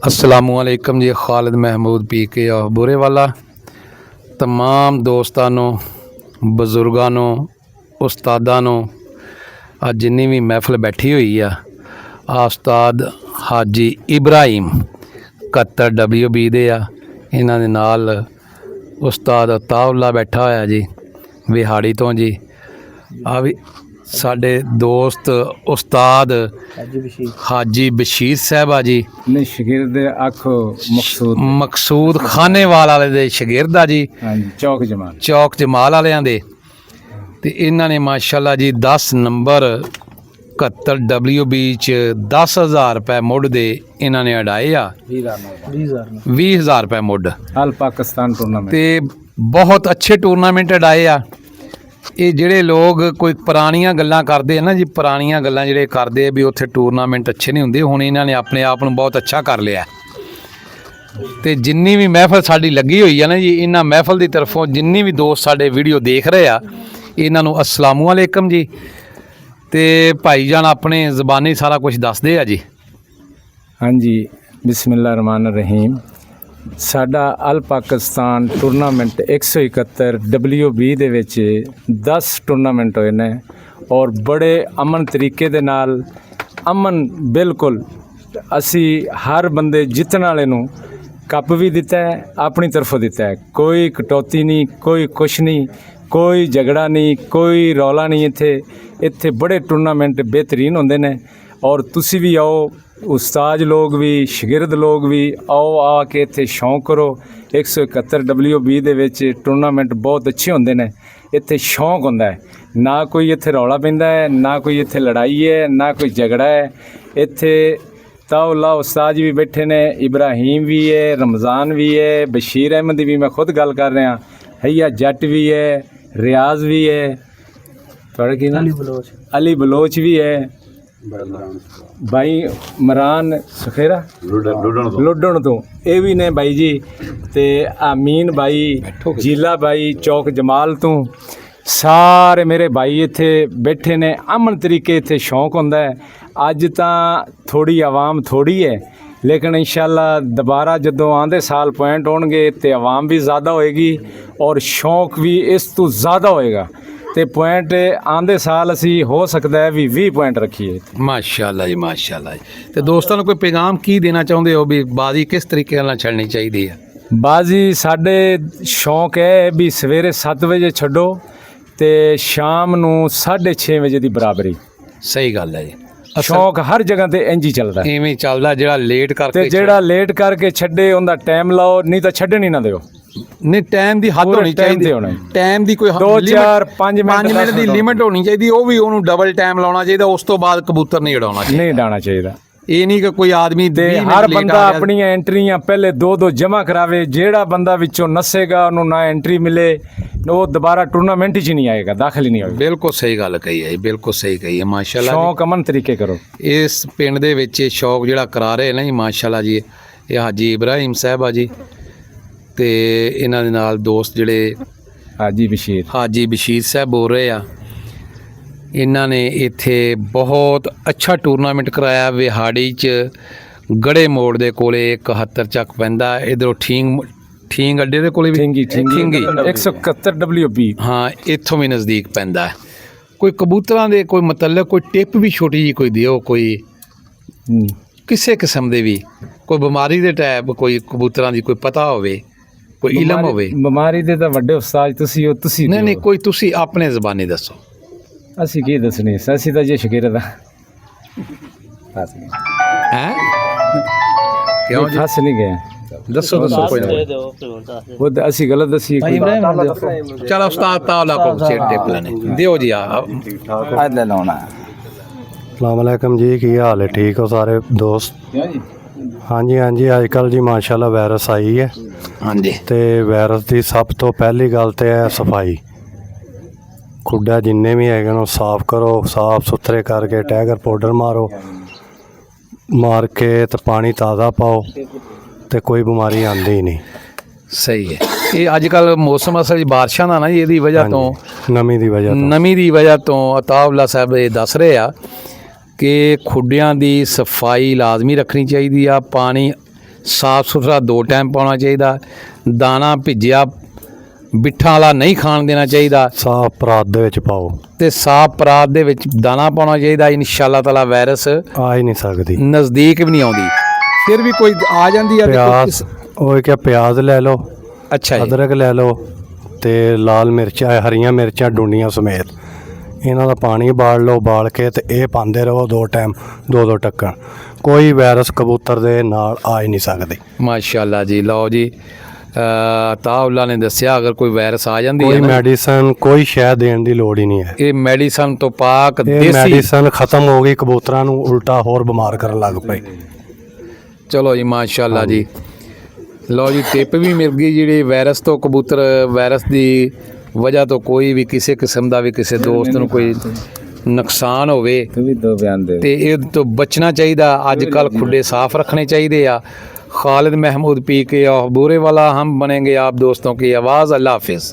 अस्सलामुअलैकुम जी। Khalid Mahmood PK of बुरे वाला तमाम दोस्तानों, बजुर्गानों, उस्तादानों, आज जिन्नी भी महफिल बैठी हुई आ उस्ताद हाजी इब्राहिम 71 WB दे आ। इन्हां दे नाल उस्ताद अताउल्ला बैठा होया जी विहाड़ी तो जी। आ भी साडे दोस्त उस्ताद हाजी बशीर साहब आ जी, शगिर्द आखो मकसूद खानेवाल वाले दे शगिर्द आ जी, चौक जमाल वालियां दे। ते इन्हां ने माशाअल्लाह जी 10 नंबर 71 WB च 10,000 रुपए मुड दे इन्हां ने अड़ाए आ। 20,000 रुपए मुड अल पाकिस्तान टूर्नामेंट ते बहुत अच्छे टूर्नामेंट अड़ाए आ। ये ਜਿਹੜੇ लोग कोई पुरानियां गल्लां करदे ना जी, पुरानियां गल्लां ਜਿਹੜੇ ਕਰਦੇ भी उत्थे टूर्नामेंट अच्छे नहीं ਹੁੰਦੇ। ਹੁਣ ਇਹਨਾਂ ਨੇ ਆਪਣੇ ਆਪ ਨੂੰ बहुत अच्छा कर लिया ਤੇ ਜਿੰਨੀ ਵੀ महफिल ਸਾਡੀ ਲੱਗੀ ਹੋਈ ਆ ਨਾ ਜੀ, ਇਹਨਾਂ महफिल ਦੀ ਤਰਫੋਂ ਜਿੰਨੀ ਵੀ ਦੋਸਤ ਸਾਡੇ ਵੀਡੀਓ ਦੇਖ ਰਹੇ ਆ ਇਹਨਾਂ ਨੂੰ अस्सलामु अलैकुम जी। ਤੇ ਭਾਈ ਜਾਨ ਆਪਣੇ ਜ਼ਬਾਨੀ ਸਾਰਾ ਕੁਝ ਦੱਸਦੇ ਆ ਜੀ। ਹਾਂਜੀ, ਬਿਸमिल्लाह रहमान रहीम। ਸਾਡਾ ਅਲ ਪਾਕਿਸਤਾਨ ਟੂਰਨਾਮੈਂਟ 171 WB ਦੇ ਵਿੱਚ 10 ਟੂਰਨਾਮੈਂਟ ਹੋਏ ਨੇ ਔਰ ਬੜੇ ਅਮਨ ਤਰੀਕੇ ਦੇ ਨਾਲ ਅਮਨ ਬਿਲਕੁਲ ਅਸੀਂ ਹਰ ਬੰਦੇ ਜਿੱਤਣ ਵਾਲੇ ਨੂੰ ਕੱਪ ਵੀ ਦਿੱਤਾ ਹੈ, ਆਪਣੀ ਤਰਫੋਂ ਦਿੱਤਾ ਹੈ। ਕੋਈ ਕਟੌਤੀ ਨਹੀਂ, ਕੋਈ ਕੁਛ ਨਹੀਂ, ਕੋਈ ਝਗੜਾ ਨਹੀਂ, ਕੋਈ ਰੌਲਾ ਨਹੀਂ। ਇੱਥੇ ਬੜੇ ਟੂਰਨਾਮੈਂਟ ਬਿਹਤਰੀਨ ਹੁੰਦੇ ਨੇ ਔਰ ਤੁਸੀਂ ਵੀ ਆਓ, ਉਸਤਾਦ ਲੋਕ ਵੀ, ਸ਼ਾਗਿਰਦ ਲੋਕ ਵੀ ਆਓ, ਆ ਕੇ ਇੱਥੇ ਸ਼ੌਂਕ ਕਰੋ। 171 WB ਦੇ ਵਿੱਚ ਟੂਰਨਾਮੈਂਟ ਬਹੁਤ ਅੱਛੇ ਹੁੰਦੇ ਨੇ। ਇੱਥੇ ਸ਼ੌਂਕ ਹੁੰਦਾ ਹੈ, ਨਾ ਕੋਈ ਇੱਥੇ ਰੌਲਾ ਪੈਂਦਾ ਹੈ, ਨਾ ਕੋਈ ਇੱਥੇ ਲੜਾਈ ਹੈ, ਨਾ ਕੋਈ ਝਗੜਾ ਹੈ। ਇੱਥੇ ਤਾਉਲਾ ਉਸਤਾਦ ਵੀ ਬੈਠੇ ਨੇ, ਇਬਰਾਹੀਮ ਵੀ ਹੈ, ਰਮਜ਼ਾਨ ਵੀ ਹੈ, ਬਸ਼ੀਰ ਅਹਿਮਦ ਦੀ ਵੀ ਮੈਂ ਖੁਦ ਗੱਲ ਕਰ ਰਿਹਾ, ਹਈਆ ਜੱਟ ਵੀ ਹੈ, ਰਿਆਜ਼ ਵੀ ਹੈ, ਤੁਹਾਡਾ ਕੀ ਨਾਮ ਅਲੀ ਬਲੋਚ ਵੀ ਹੈ, भाई मरान सुखेरा लुडन तो ये भी ने भाई जी। ते आमीन भाई, जीला भाई चौक जमाल तो सारे मेरे भाई इत्थे बैठे ने। अमन तरीके इत्थे शौक होंदा है। अज तां थोड़ी आवाम थोड़ी है, लेकिन इंशाअल्लाह दोबारा जदों आंदे साल पॉइंट होणगे ते आवाम भी ज़्यादा होएगी और शौक भी इस तो ज़्यादा होएगा। ਤੇ ਪੁਆਇੰਟ ਆਂਦੇ ਸਾਲ ਅਸੀਂ ਹੋ ਸਕਦਾ ਹੈ ਵੀ 20 ਪੁਆਇੰਟ ਰੱਖੀਏ। ਮਾਸ਼ਾਅੱਲਾ ਜੀ, ਮਾਸ਼ਾਅੱਲਾ ਜੀ। ਤੇ ਦੋਸਤਾਂ ਨੂੰ ਕੋਈ ਪੈਗਾਮ ਕੀ ਦੇਣਾ ਚਾਹੁੰਦੇ ਹੋ ਵੀ ਬਾਜ਼ੀ ਕਿਸ ਤਰੀਕੇ ਨਾਲ ਛੱਡਣੀ ਚਾਹੀਦੀ ਹੈ? ਬਾਜ਼ੀ ਸਾਡੇ ਸ਼ੌਂਕ ਹੈ ਵੀ ਸਵੇਰੇ 7 ਵਜੇ ਛੱਡੋ ਤੇ ਸ਼ਾਮ ਨੂੰ 6:30 ਵਜੇ ਦੀ ਬਰਾਬਰੀ। ਸਹੀ ਗੱਲ ਹੈ ਜੀ। ਸ਼ੌਂਕ ਹਰ ਜਗ੍ਹਾ ਤੇ ਇੰਜ ਹੀ ਚੱਲਦਾ, ਇਵੇਂ ਹੀ ਚੱਲਦਾ। ਜਿਹੜਾ ਲੇਟ ਕਰਕੇ ਤੇ ਜਿਹੜਾ ਲੇਟ ਕਰਕੇ ਛੱਡੇ ਉਹਦਾ ਟਾਈਮ ਲਾਓ, ਨਹੀਂ ਤਾਂ ਛੱਡਣ ਹੀ ਨਾ ਦਿਓ। ਨਹੀਂ, ਟਾਈਮ ਦੀ ਹੱਦ ਹੋਣੀ ਚਾਹੀਦੀ। ਟਾਈਮ ਦੀ ਕੋਈ 2-4-5 ਮਿੰਟ ਦੀ ਲਿਮਿਟ ਹੋਣੀ ਚਾਹੀਦੀ। ਉਹ ਵੀ ਉਹਨੂੰ ਡਬਲ ਟਾਈਮ ਲਾਉਣਾ ਚਾਹੀਦਾ। ਉਸ ਤੋਂ ਬਾਅਦ ਕਬੂਤਰ ਨਹੀਂ ਉਡਾਉਣਾ ਚਾਹੀਦਾ। ਨਹੀਂ ਉਡਾਉਣਾ ਚਾਹੀਦਾ। ਇਹ ਨਹੀਂ ਕਿ ਕੋਈ ਆਦਮੀ ਤੇ ਹਰ ਬੰਦਾ ਆਪਣੀਆਂ ਐਂਟਰੀਆਂ ਪਹਿਲੇ 2-2 ਜਮ੍ਹਾਂ ਕਰਾਵੇ। ਜਿਹੜਾ ਬੰਦਾ ਵਿੱਚੋਂ ਨਸੇਗਾ ਉਹਨੂੰ ਨਾ ਐਂਟਰੀ ਮਿਲੇ, ਉਹ ਦੁਬਾਰਾ ਟੂਰਨਾਮੈਂਟ 'ਚ ਨਹੀਂ ਆਏਗਾ, ਦਾਖਲ ਹੀ ਨਹੀਂ ਹੋਏਗਾ। ਬਿਲਕੁਲ ਸਹੀ ਗੱਲ ਕਹੀ ਹੈ ਜੀ, ਬਿਲਕੁਲ ਸਹੀ ਕਹੀ ਹੈ। ਮਾਸ਼ਾਅੱਲਾ, ਸ਼ੌਂਕ ਅਮਨ ਤਰੀਕੇ ਕਰੋ। ਇਸ ਪਿੰਡ ਦੇ ਵਿੱਚ ਇਹ ਸ਼ੌਕ ਜਿਹੜਾ ਕਰਾ ਰਹੇ ਨੇ ਮਾਸ਼ਾਅੱਲਾ ਜੀ, ਇਹ ਹਾਜੀ ਇਬਰਾਹੀਮ ਸਾਹਿਬ ਆ ਜੀ। ਤੇ ਇਹਨਾਂ ਦੇ ਨਾਲ ਦੋਸਤ ਜਿਹੜੇ ਹਾਜੀ ਬਸ਼ੀਰ ਸਾਹਿਬ ਬੋਲ ਰਹੇ ਆ। ਇਹਨਾਂ ਨੇ ਇੱਥੇ ਬਹੁਤ ਅੱਛਾ ਟੂਰਨਾਮੈਂਟ ਕਰਾਇਆ ਵਿਹਾੜੀ 'ਚ, ਗੜੇ ਮੋੜ ਦੇ ਕੋਲੇ 71 ਚੱਕ ਪੈਂਦਾ। ਇੱਧਰੋਂ ਠੀਂਗ ਅੱਡੇ ਦੇ ਕੋਲੇ ਵੀ ਠੀਂਗੀ 171 WB, ਹਾਂ, ਇੱਥੋਂ ਵੀ ਨਜ਼ਦੀਕ ਪੈਂਦਾ। ਕੋਈ ਕਬੂਤਰਾਂ ਦੇ ਕੋਈ ਮਤਲਬ ਕੋਈ ਟਿਪ ਵੀ ਛੋਟੀ ਜਿਹੀ ਕੋਈ ਦਿਓ, ਕੋਈ ਕਿਸੇ ਕਿਸਮ ਦੇ ਵੀ, ਕੋਈ ਬਿਮਾਰੀ ਦੇ ਟੈਪ, ਕੋਈ ਕਬੂਤਰਾਂ ਦੀ ਕੋਈ ਪਤਾ ਹੋਵੇ, ਕੋਈ ਇਲਮ ਹੋਵੇ। ਬਿਮਾਰੀ ਦੇ ਤਾਂ ਵੱਡੇ ਉਸਤਾਦ ਤੁਸੀਂ ਨਹੀਂ, ਕੋਈ ਤੁਸੀਂ ਆਪਣੇ ਜ਼ਬਾਨੀ ਦੱਸੋ। ਅਸੀਂ ਕੀ ਦੱਸਣੀ, ਅਸੀਂ ਤਾਂ ਜੇ ਸ਼ਾਗਿਰਦ ਹੈ ਕਿਉਂ ਫਸ ਨਹੀਂ ਗਏ। ਦੱਸੋ ਕੋਈ ਨਾ, ਉਹ ਅਸੀਂ ਗਲਤ ਦੱਸੀ। ਚਲ ਉਸਤਾਦ ਤਾਲਾ ਕੋ ਟਿਪ ਲੈਣੇ ਦਿਓ ਜੀ। ਆ ਲੈ ਲਾਉਣਾ। अस्सलाम वालेकुम जी, की हाल है? ठीक हो सारे दोस्त? हाँ जी, हाँ जी। अजकल जी माशाल्लाह वायरस आई है। हाँ जी। तो वायरस की सब तो पहली गल तो है सफाई। खुड्डा जिन्ने भी है साफ करो, साफ सुथरे करके टाइगर पाउडर मार के तो पानी ताज़ा पाओ तो कोई बीमारी आती ही नहीं। सही है। ਇਹ ਅੱਜ ਕੱਲ ਮੌਸਮ ਅਸਲ 'ਚ ਬਾਰਿਸ਼ਾਂ ਦਾ ਨਾ ਜੀ, ਇਹਦੀ ਵਜ੍ਹਾ ਤੋਂ ਨਮੀ ਦੀ ਵਜ੍ਹਾ ਤੋਂ ਨਮੀ ਦੀ ਵਜ੍ਹਾ ਤੋਂ ਅਤਾਉਲਾ ਸਾਹਿਬ ਇਹ ਦੱਸ ਰਹੇ ਆ ਕਿ ਖੁੱਡਿਆਂ ਦੀ ਸਫਾਈ ਲਾਜ਼ਮੀ ਰੱਖਣੀ ਚਾਹੀਦੀ ਆ। ਪਾਣੀ ਸਾਫ ਸੁਥਰਾ 2 ਟਾਈਮ ਪਾਉਣਾ ਚਾਹੀਦਾ। ਦਾਣਾ ਭਿੱਜਿਆ ਬਿੱਠਾਂ ਵਾਲਾ ਨਹੀਂ ਖਾਣ ਦੇਣਾ ਚਾਹੀਦਾ ਸਾਫ ਪਰਾਤ ਦੇ ਵਿੱਚ ਪਾਓ, ਤੇ ਸਾਫ ਪਰਾਤ ਦੇ ਵਿੱਚ ਦਾਣਾ ਪਾਉਣਾ ਚਾਹੀਦਾ। ਇਨਸ਼ਾਅੱਲਾ ਤਾਲਾ ਵਾਇਰਸ ਆ ਹੀ ਨਹੀਂ ਸਕਦੀ, ਨਜ਼ਦੀਕ ਵੀ ਨਹੀਂ ਆਉਂਦੀ। ਫਿਰ ਵੀ ਕੋਈ ਆ ਜਾਂਦੀ ਆ ਪਿਆਜ਼ ਉਹ ਕਿ ਪਿਆਜ਼ ਲੈ ਲਓ, ਅੱਛਾ ਜੀ, ਅਦਰਕ ਲੈ ਲਓ ਤੇ ਲਾਲ ਮਿਰਚਾਂ, ਹਰੀਆਂ ਮਿਰਚਾਂ ਡੂੰਡੀਆਂ ਸਮੇਤ ਇਹਨਾਂ ਦਾ ਪਾਣੀ ਉਬਾਲ ਲਓ। ਉਬਾਲ ਕੇ ਤੇ ਇਹ ਪਾਉਂਦੇ ਰਹੋ 2 ਟਾਈਮ, 2 ਢੱਕਣ। ਕੋਈ ਵਾਇਰਸ ਕਬੂਤਰ ਦੇ ਨਾਲ ਆ ਹੀ ਨਹੀਂ ਸਕਦੀ। ਮਾਸ਼ਾਅੱਲਾ ਜੀ। ਲਓ ਜੀ, ਤਾਉਲਾ ਨੇ ਦੱਸਿਆ ਅਗਰ ਕੋਈ ਵਾਇਰਸ ਆ ਜਾਂਦੀ ਕੋਈ ਹੈ ਨਾ, ਮੈਡੀਸਨ ਕੋਈ ਸ਼ੈ ਦੇਣ ਦੀ ਲੋੜ ਹੀ ਨਹੀਂ ਹੈ। ਇਹ ਮੈਡੀਸਨ ਤੋਂ ਪਾਕ ਇਹ ਦੇਸੀ। ਮੈਡੀਸਨ ਖਤਮ ਹੋ ਗਈ, ਕਬੂਤਰਾਂ ਨੂੰ ਉਲਟਾ ਹੋਰ ਬਿਮਾਰ ਕਰਨ ਲੱਗ ਪਏ। ਚਲੋ ਜੀ ਮਾਸ਼ਾਅੱਲਾ ਜੀ। ਲਓ ਜੀ, ਟਿਪ ਵੀ ਮਿਲ ਗਈ ਜਿਹੜੀ ਵਾਇਰਸ ਤੋਂ, ਕਬੂਤਰ ਵਾਇਰਸ ਦੀ ਵਜ੍ਹਾ ਤੋਂ ਕੋਈ ਵੀ ਕਿਸੇ ਕਿਸਮ ਦਾ ਵੀ ਕਿਸੇ ਦੋਸਤ ਨੂੰ ਕੋਈ ਨੁਕਸਾਨ ਹੋਵੇ ਵੀ 2 ਬਿਆਨ ਦੇ ਤੇ ਇਹ ਤੋਂ ਬਚਣਾ ਚਾਹੀਦਾ। ਅੱਜ ਕੱਲ ਖੁੱਡੇ ਸਾਫ਼ ਰੱਖਣੇ ਚਾਹੀਦੇ ਆ। खालिद महमूद पी के और बूरे वाला हम बनेंगे आप दोस्तों की आवाज़। अल्लाह हाफिज़।